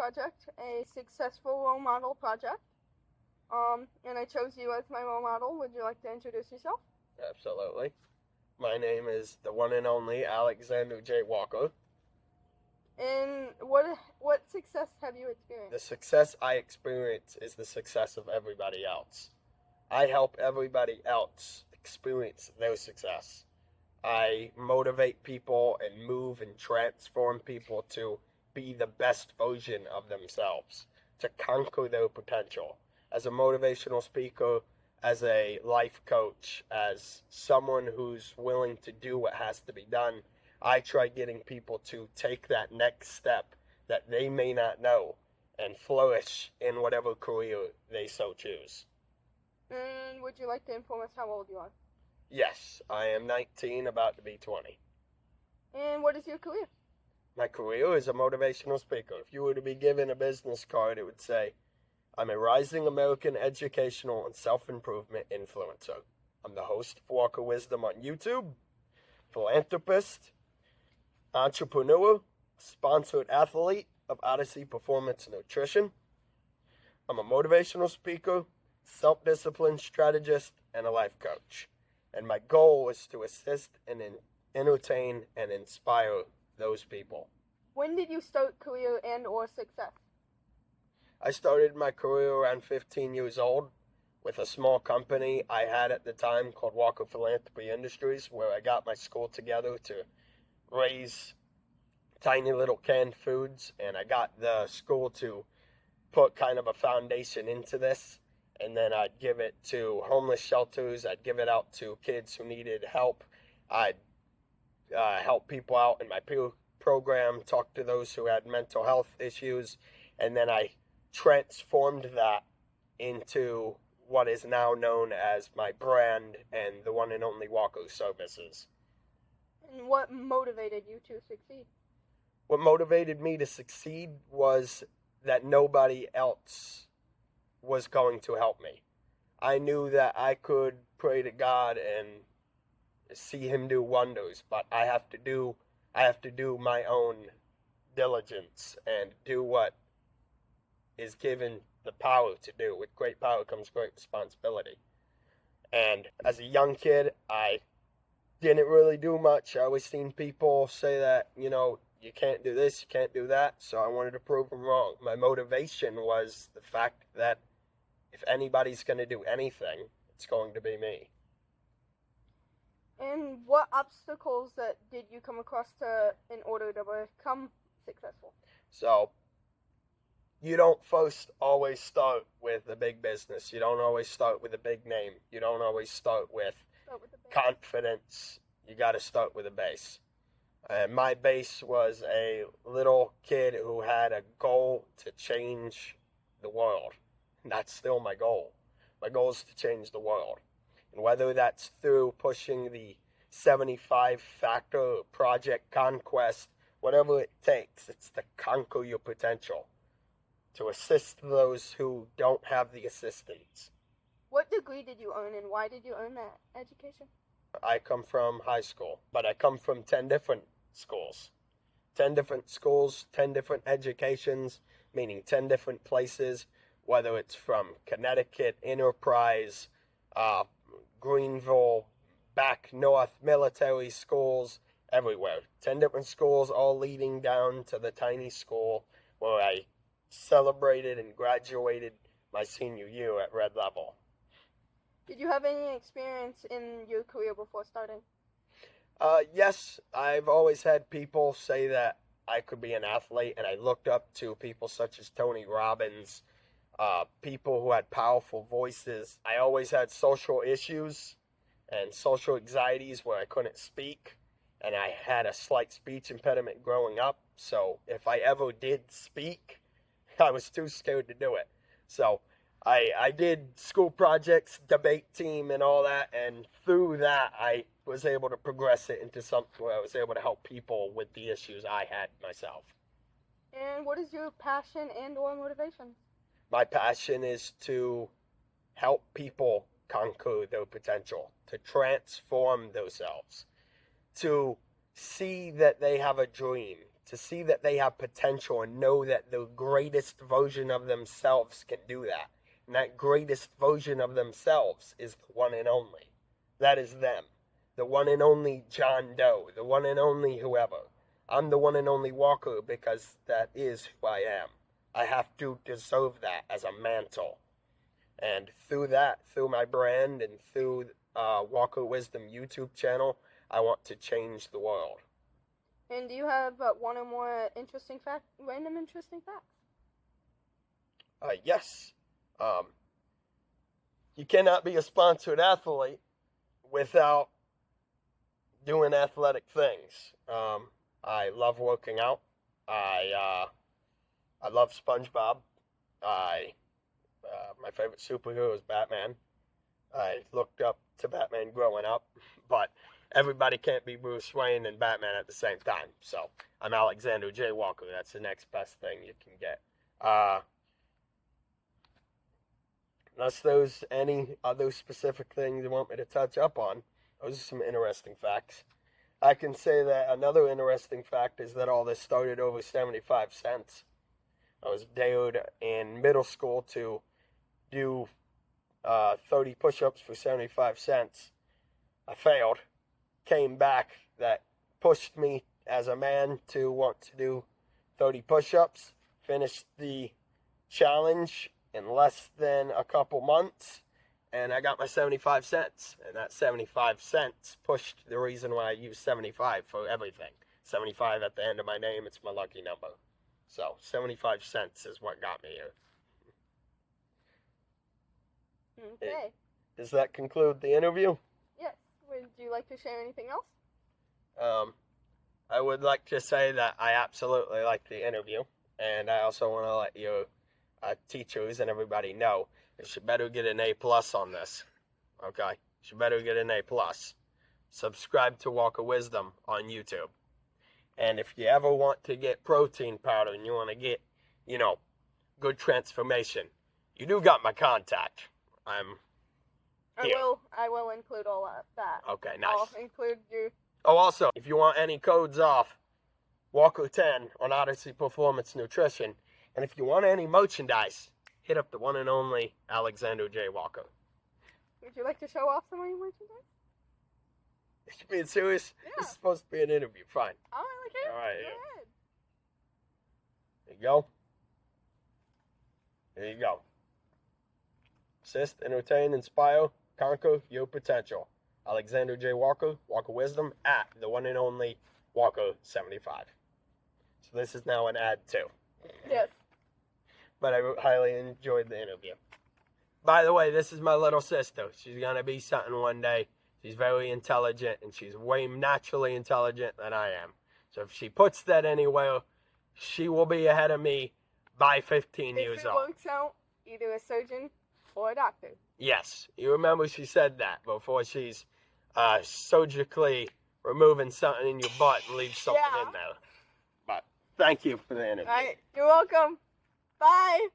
project, a successful role model project. And I chose you as my role model. Would you like to introduce yourself? Absolutely. My name is the one and only Alexander J. Walker. And what success have you experienced? The success I experience is the success of everybody else. I help everybody else experience their success. I motivate people and move and transform people to be the best version of themselves, to conquer their potential. As a motivational speaker, as a life coach, as someone who's willing to do what has to be done, I try getting people to take that next step that they may not know and flourish in whatever career they so choose. And would you like to inform us how old you are? Yes, I am 19, about to be 20. And what is your career? My career is a motivational speaker. If you were to be given a business card, it would say, I'm a rising American educational and self-improvement influencer. I'm the host of Walker Wisdom on YouTube, philanthropist, entrepreneur, sponsored athlete of Odyssey Performance Nutrition. I'm a motivational speaker, self-discipline strategist, and a life coach. And my goal is to assist and entertain and inspire those people. When did you start career and or success? I started my career around 15 years old with a small company I had at the time called Walker Philanthropy Industries, where I got my school together to raise tiny little canned foods, and I got the school to put kind of a foundation into this, and then I'd give it to homeless shelters, I'd give it out to kids who needed help, I'd help people out in my peer program, talk to those who had mental health issues, and then I transformed that into what is now known as my brand and the one and only Walker Services. And what motivated you to succeed? What motivated me to succeed was that nobody else was going to help me. I knew that I could pray to God and see him do wonders, but I have to do my own diligence and do what is given the power to do. With great power comes great responsibility. And as a young kid, I didn't really do much. I always seen people say that, you can't do this, you can't do that. So I wanted to prove them wrong. My motivation was the fact that if anybody's going to do anything, it's going to be me. And what obstacles did you come across in order to become successful? So you don't first always start with a big business. You don't always start with a big name. You don't always start with confidence. You got to start with a base. And my base was a little kid who had a goal to change the world. And that's still my goal. My goal is to change the world. And whether that's through pushing the 75-factor Project Conquest, whatever it takes, it's to conquer your potential, to assist those who don't have the assistance. What degree did you earn and why did you earn that education? I come from high school, but I come from 10 different schools. 10 different schools, 10 different educations, meaning 10 different places, whether it's from Connecticut, Enterprise, Greenville, back north, military schools, everywhere. 10 different schools, all leading down to the tiny school where I celebrated and graduated my senior year at Red Level. Did you have any experience in your career before starting? Yes, I've always had people say that I could be an athlete, and I looked up to people such as Tony Robbins, people who had powerful voices. I always had social issues and social anxieties where I couldn't speak, and I had a slight speech impediment growing up, so if I ever did speak, I was too scared to do it. So I did school projects, debate team, and all that, and through that, I was able to progress it into something where I was able to help people with the issues I had myself. And what is your passion and or motivation? My passion is to help people conquer their potential, to transform themselves, to see that they have a dream, to see that they have potential and know that the greatest version of themselves can do that. And that greatest version of themselves is the one and only. That is them. The one and only John Doe. The one and only whoever. I'm the one and only Walker because that is who I am. I have to deserve that as a mantle. And through that, through my brand and through Walker Wisdom YouTube channel, I want to change the world. And do you have one or more random interesting facts? Yes. You cannot be a sponsored athlete without doing athletic things. I love working out. I love SpongeBob. My favorite superhero is Batman. I looked up to Batman growing up, but everybody can't be Bruce Wayne and Batman at the same time. So I'm Alexander J. Walker. That's the next best thing you can get. Unless there's any other specific things you want me to touch up on, those are some interesting facts. I can say that another interesting fact is that all this started over 75 cents. I was dared in middle school to do 30 push-ups for 75 cents. I failed. Came back. That pushed me as a man to want to do 30 push-ups. Finished the challenge in less than a couple months. And I got my 75 cents. And that 75 cents pushed the reason why I use 75 for everything. 75 at the end of my name. It's my lucky number. So 75 cents is what got me here. Okay. Does that conclude the interview? Yes. Would you like to share anything else? I would like to say that I absolutely like the interview. And I also want to let your teachers and everybody know you should better get an A+ on this. Okay? You should better get an A+. Subscribe to Walker Wisdom on YouTube. And if you ever want to get protein powder and you want to get, good transformation, you do got my contact. I'm here. I will include all of that. Okay, nice. I'll include you. Oh, also, if you want any codes off, Walker10 on Odyssey Performance Nutrition. And if you want any merchandise, hit up the one and only Alexander J. Walker. Would you like to show off some of your merchandise? Are you being serious? Yeah. This is supposed to be an interview. Fine. Oh, okay. All right. Go ahead. There you go. There you go. Assist, entertain, inspire, conquer your potential. Alexander J. Walker, Walker Wisdom, at the one and only Walker75. So this is now an ad too. Yes. But I highly enjoyed the interview. By the way, this is my little sister. She's going to be something one day. She's very intelligent, and she's way naturally intelligent than I am. So if she puts that anywhere, she will be ahead of me by 15 years old. If it works out, either a surgeon or a doctor. Yes. You remember she said that before she's surgically removing something in your butt and leaves something in there. But thank you for the interview. All right. You're welcome. Bye.